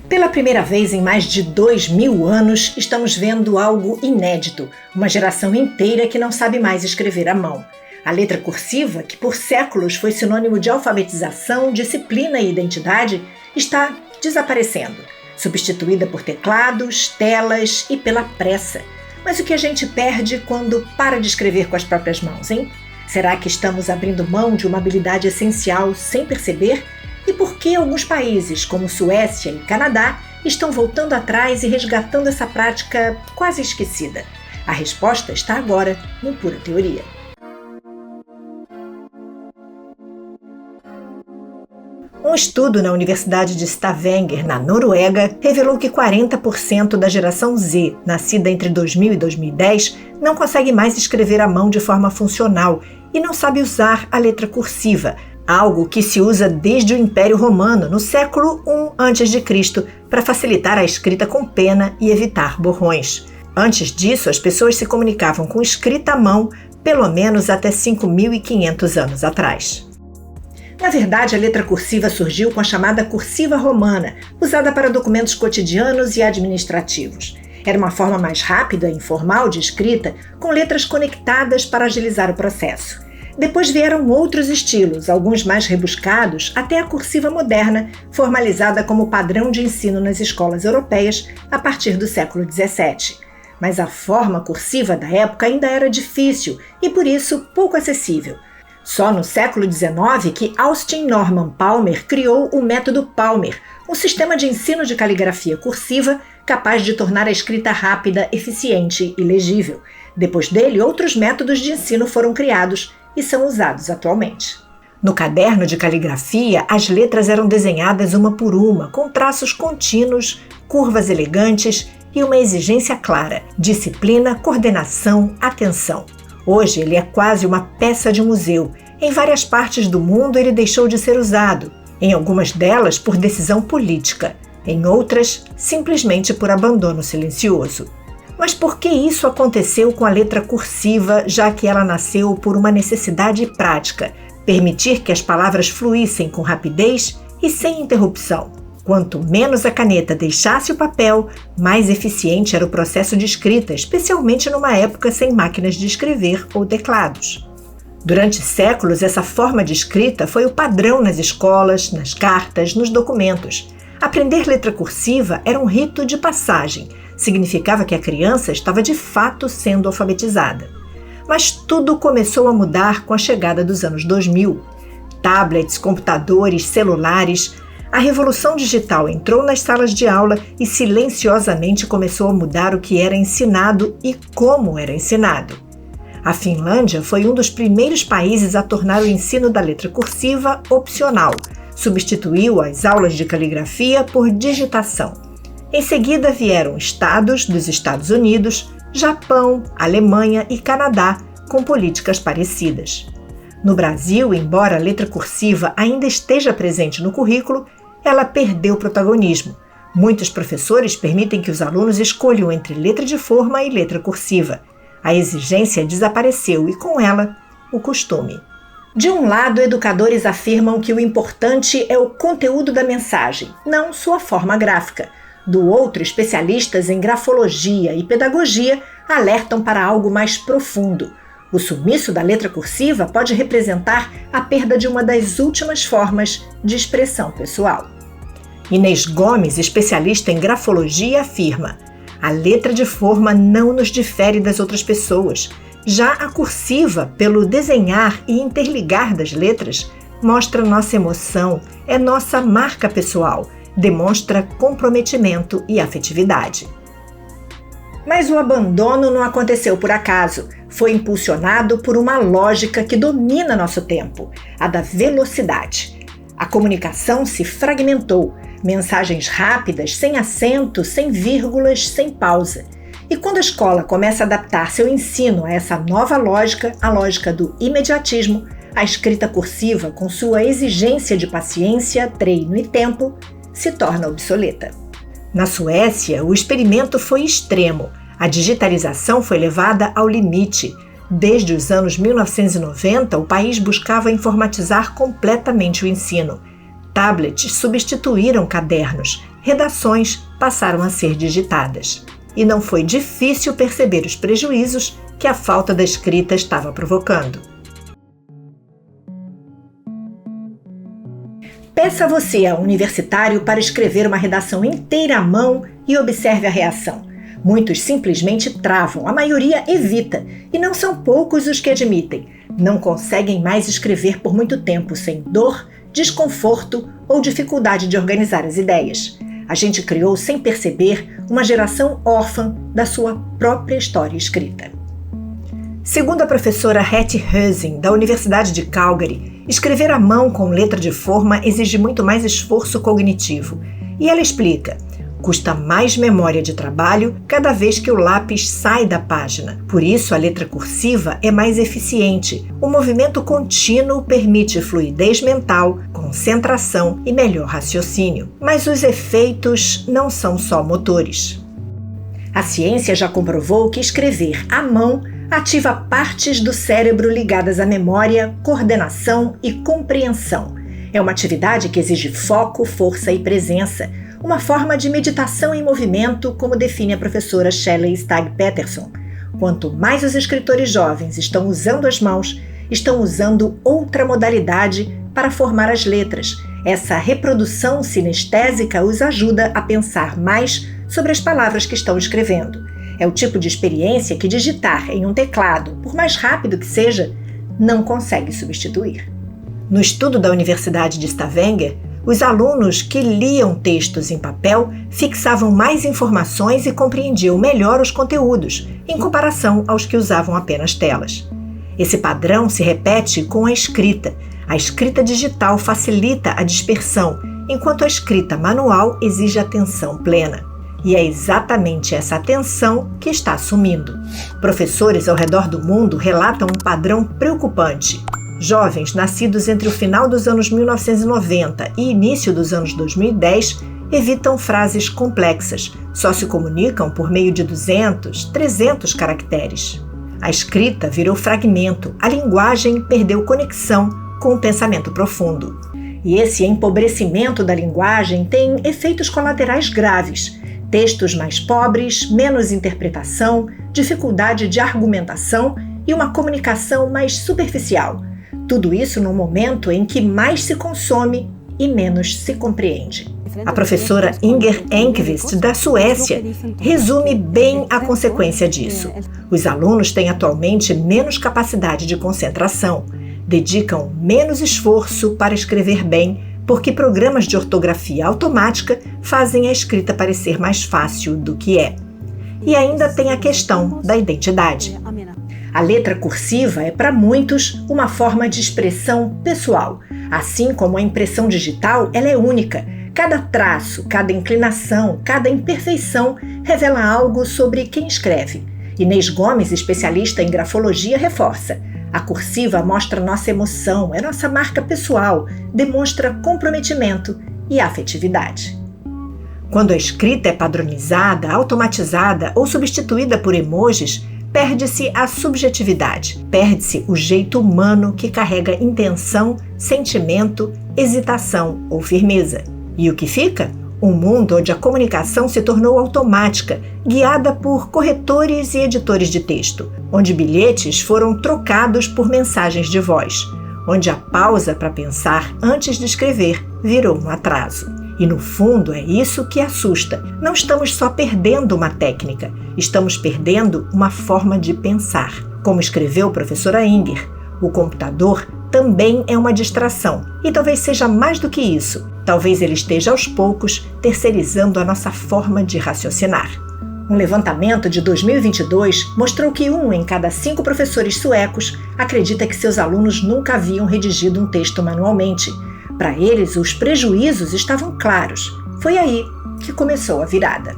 Pela primeira vez em mais de 2000 anos, estamos vendo algo inédito, uma geração inteira que não sabe mais escrever à mão. A letra cursiva, que por séculos foi sinônimo de alfabetização, disciplina e identidade, está desaparecendo, substituída por teclados, telas e pela pressa. Mas o que a gente perde quando para de escrever com as próprias mãos, hein? Será que estamos abrindo mão de uma habilidade essencial sem perceber? E por que alguns países, como Suécia e Canadá, estão voltando atrás e resgatando essa prática quase esquecida? A resposta está agora no Pura Teoria. Um estudo na Universidade de Stavanger, na Noruega, revelou que 40% da geração Z, nascida entre 2000 e 2010, não consegue mais escrever à mão de forma funcional e não sabe usar a letra cursiva, algo que se usa desde o Império Romano, no século I a.C., para facilitar a escrita com pena e evitar borrões. Antes disso, as pessoas se comunicavam com escrita à mão, pelo menos até 5.500 anos atrás. Na verdade, a letra cursiva surgiu com a chamada cursiva romana, usada para documentos cotidianos e administrativos. Era uma forma mais rápida e informal de escrita, com letras conectadas para agilizar o processo. Depois vieram outros estilos, alguns mais rebuscados, até a cursiva moderna, formalizada como padrão de ensino nas escolas europeias a partir do século XVII. Mas a forma cursiva da época ainda era difícil e, por isso, pouco acessível. Só no século XIX que Austin Norman Palmer criou o método Palmer, um sistema de ensino de caligrafia cursiva capaz de tornar a escrita rápida, eficiente e legível. Depois dele, outros métodos de ensino foram criados e são usados atualmente. No caderno de caligrafia, as letras eram desenhadas uma por uma, com traços contínuos, curvas elegantes e uma exigência clara: disciplina, coordenação, atenção. Hoje ele é quase uma peça de museu. Em várias partes do mundo ele deixou de ser usado, em algumas delas por decisão política, em outras simplesmente por abandono silencioso. Mas por que isso aconteceu com a letra cursiva, já que ela nasceu por uma necessidade prática, permitir que as palavras fluíssem com rapidez e sem interrupção? Quanto menos a caneta deixasse o papel, mais eficiente era o processo de escrita, especialmente numa época sem máquinas de escrever ou teclados. Durante séculos, essa forma de escrita foi o padrão nas escolas, nas cartas, nos documentos. Aprender letra cursiva era um rito de passagem, significava que a criança estava de fato sendo alfabetizada. Mas tudo começou a mudar com a chegada dos anos 2000. Tablets, computadores, celulares. A revolução digital entrou nas salas de aula e silenciosamente começou a mudar o que era ensinado e como era ensinado. A Finlândia foi um dos primeiros países a tornar o ensino da letra cursiva opcional. Substituiu as aulas de caligrafia por digitação. Em seguida vieram estados dos Estados Unidos, Japão, Alemanha e Canadá, com políticas parecidas. No Brasil, embora a letra cursiva ainda esteja presente no currículo, ela perdeu protagonismo. Muitos professores permitem que os alunos escolham entre letra de forma e letra cursiva. A exigência desapareceu e, com ela, o costume. De um lado, educadores afirmam que o importante é o conteúdo da mensagem, não sua forma gráfica. Do outro, especialistas em grafologia e pedagogia alertam para algo mais profundo. O sumiço da letra cursiva pode representar a perda de uma das últimas formas de expressão pessoal. Inês Gomes, especialista em grafologia, afirma: a letra de forma não nos difere das outras pessoas. Já a cursiva, pelo desenhar e interligar das letras, mostra nossa emoção, é nossa marca pessoal, demonstra comprometimento e afetividade. Mas o abandono não aconteceu por acaso. Foi impulsionado por uma lógica que domina nosso tempo, a da velocidade. A comunicação se fragmentou, mensagens rápidas, sem acento, sem vírgulas, sem pausa. E quando a escola começa a adaptar seu ensino a essa nova lógica, a lógica do imediatismo, a escrita cursiva, com sua exigência de paciência, treino e tempo, se torna obsoleta. Na Suécia, o experimento foi extremo. A digitalização foi levada ao limite. Desde os anos 1990, o país buscava informatizar completamente o ensino. Tablets substituíram cadernos, redações passaram a ser digitadas. E não foi difícil perceber os prejuízos que a falta da escrita estava provocando. Peça você a um universitário para escrever uma redação inteira à mão e observe a reação. Muitos simplesmente travam, a maioria evita, e não são poucos os que admitem. Não conseguem mais escrever por muito tempo sem dor, desconforto ou dificuldade de organizar as ideias. A gente criou, sem perceber, uma geração órfã da sua própria história escrita. Segundo a professora Hattie Husing, da Universidade de Calgary, escrever à mão com letra de forma exige muito mais esforço cognitivo. E ela explica: custa mais memória de trabalho cada vez que o lápis sai da página. Por isso, a letra cursiva é mais eficiente. O movimento contínuo permite fluidez mental, concentração e melhor raciocínio. Mas os efeitos não são só motores. A ciência já comprovou que escrever à mão ativa partes do cérebro ligadas à memória, coordenação e compreensão. É uma atividade que exige foco, força e presença, uma forma de meditação em movimento, como define a professora Shelley Stagg Peterson. Quanto mais os escritores jovens estão usando as mãos, estão usando outra modalidade para formar as letras. Essa reprodução sinestésica os ajuda a pensar mais sobre as palavras que estão escrevendo. É o tipo de experiência que digitar em um teclado, por mais rápido que seja, não consegue substituir. No estudo da Universidade de Stavanger, os alunos que liam textos em papel fixavam mais informações e compreendiam melhor os conteúdos, em comparação aos que usavam apenas telas. Esse padrão se repete com a escrita. A escrita digital facilita a dispersão, enquanto a escrita manual exige atenção plena. E é exatamente essa atenção que está sumindo. Professores ao redor do mundo relatam um padrão preocupante. Jovens nascidos entre o final dos anos 1990 e início dos anos 2010 evitam frases complexas, só se comunicam por meio de 200, 300 caracteres. A escrita virou fragmento, a linguagem perdeu conexão com o pensamento profundo. E esse empobrecimento da linguagem tem efeitos colaterais graves. Textos mais pobres, menos interpretação, dificuldade de argumentação e uma comunicação mais superficial. Tudo isso no momento em que mais se consome e menos se compreende. A professora Inger Enqvist, da Suécia, resume bem a consequência disso. Os alunos têm atualmente menos capacidade de concentração, dedicam menos esforço para escrever bem, porque programas de ortografia automática fazem a escrita parecer mais fácil do que é. E ainda tem a questão da identidade. A letra cursiva é, para muitos, uma forma de expressão pessoal. Assim como a impressão digital, ela é única. Cada traço, cada inclinação, cada imperfeição revela algo sobre quem escreve. Inês Gomes, especialista em grafologia, reforça: a cursiva mostra nossa emoção, é nossa marca pessoal, demonstra comprometimento e afetividade. Quando a escrita é padronizada, automatizada ou substituída por emojis, perde-se a subjetividade, perde-se o jeito humano que carrega intenção, sentimento, hesitação ou firmeza. E o que fica? Um mundo onde a comunicação se tornou automática, guiada por corretores e editores de texto, onde bilhetes foram trocados por mensagens de voz, onde a pausa para pensar antes de escrever virou um atraso. E no fundo é isso que assusta. Não estamos só perdendo uma técnica, estamos perdendo uma forma de pensar. Como escreveu a professora Inger, o computador também é uma distração, e talvez seja mais do que isso. Talvez ele esteja aos poucos terceirizando a nossa forma de raciocinar. Um levantamento de 2022 mostrou que 1 em cada 5 professores suecos acredita que seus alunos nunca haviam redigido um texto manualmente. Para eles, os prejuízos estavam claros. Foi aí que começou a virada.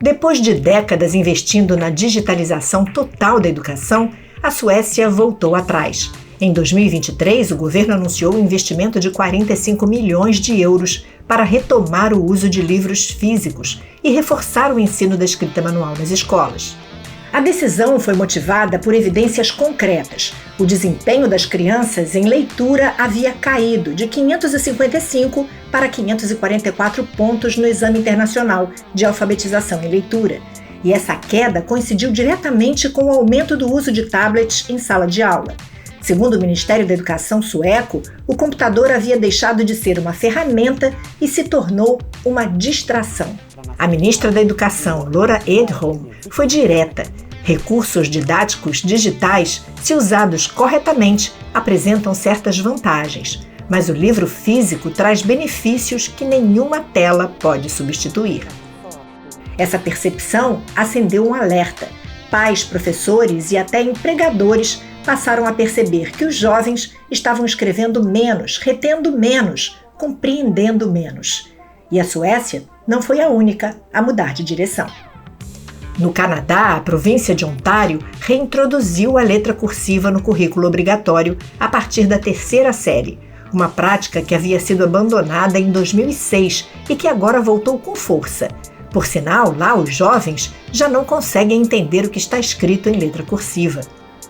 Depois de décadas investindo na digitalização total da educação, a Suécia voltou atrás. Em 2023, o governo anunciou um investimento de 45 milhões de euros para retomar o uso de livros físicos e reforçar o ensino da escrita manual nas escolas. A decisão foi motivada por evidências concretas. O desempenho das crianças em leitura havia caído de 555 para 544 pontos no Exame Internacional de Alfabetização em Leitura. E essa queda coincidiu diretamente com o aumento do uso de tablets em sala de aula. Segundo o Ministério da Educação sueco, o computador havia deixado de ser uma ferramenta e se tornou uma distração. A ministra da Educação, Lotta Edholm, foi direta. Recursos didáticos digitais, se usados corretamente, apresentam certas vantagens, mas o livro físico traz benefícios que nenhuma tela pode substituir. Essa percepção acendeu um alerta. Pais, professores e até empregadores passaram a perceber que os jovens estavam escrevendo menos, retendo menos, compreendendo menos. E a Suécia não foi a única a mudar de direção. No Canadá, a província de Ontário reintroduziu a letra cursiva no currículo obrigatório a partir da 3ª série, uma prática que havia sido abandonada em 2006 e que agora voltou com força. Por sinal, lá os jovens já não conseguem entender o que está escrito em letra cursiva.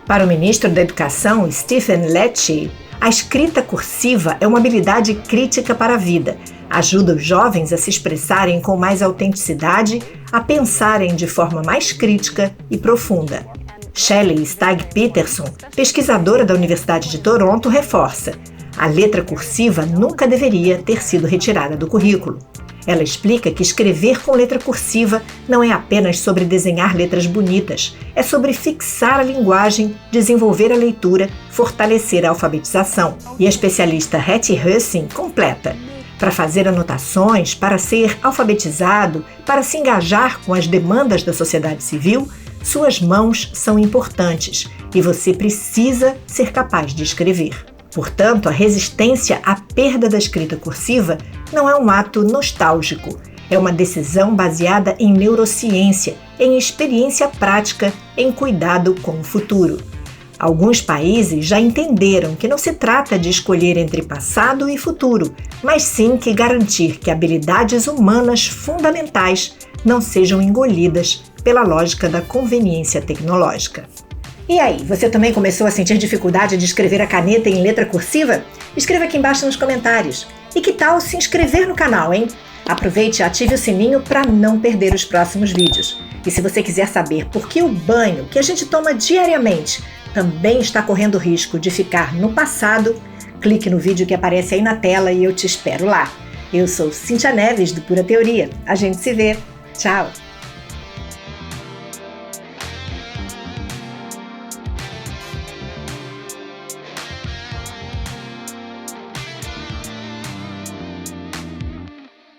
Para o ministro da Educação, Stephen Lecce, a escrita cursiva é uma habilidade crítica para a vida. Ajuda os jovens a se expressarem com mais autenticidade, a pensarem de forma mais crítica e profunda. Shelley Stagg Peterson, pesquisadora da Universidade de Toronto, reforça: a letra cursiva nunca deveria ter sido retirada do currículo. Ela explica que escrever com letra cursiva não é apenas sobre desenhar letras bonitas, é sobre fixar a linguagem, desenvolver a leitura, fortalecer a alfabetização. E a especialista Hattie Hussing completa: para fazer anotações, para ser alfabetizado, para se engajar com as demandas da sociedade civil, suas mãos são importantes e você precisa ser capaz de escrever. Portanto, a resistência à perda da escrita cursiva não é um ato nostálgico, é uma decisão baseada em neurociência, em experiência prática, em cuidado com o futuro. Alguns países já entenderam que não se trata de escolher entre passado e futuro, mas sim que garantir que habilidades humanas fundamentais não sejam engolidas pela lógica da conveniência tecnológica. E aí, você também começou a sentir dificuldade de escrever a caneta em letra cursiva? Escreva aqui embaixo nos comentários. E que tal se inscrever no canal, hein? Aproveite e ative o sininho para não perder os próximos vídeos. E se você quiser saber por que o banho que a gente toma diariamente também está correndo risco de ficar no passado, clique no vídeo que aparece aí na tela e eu te espero lá. Eu sou Cíntia Neves, do Pura Teoria. A gente se vê. Tchau!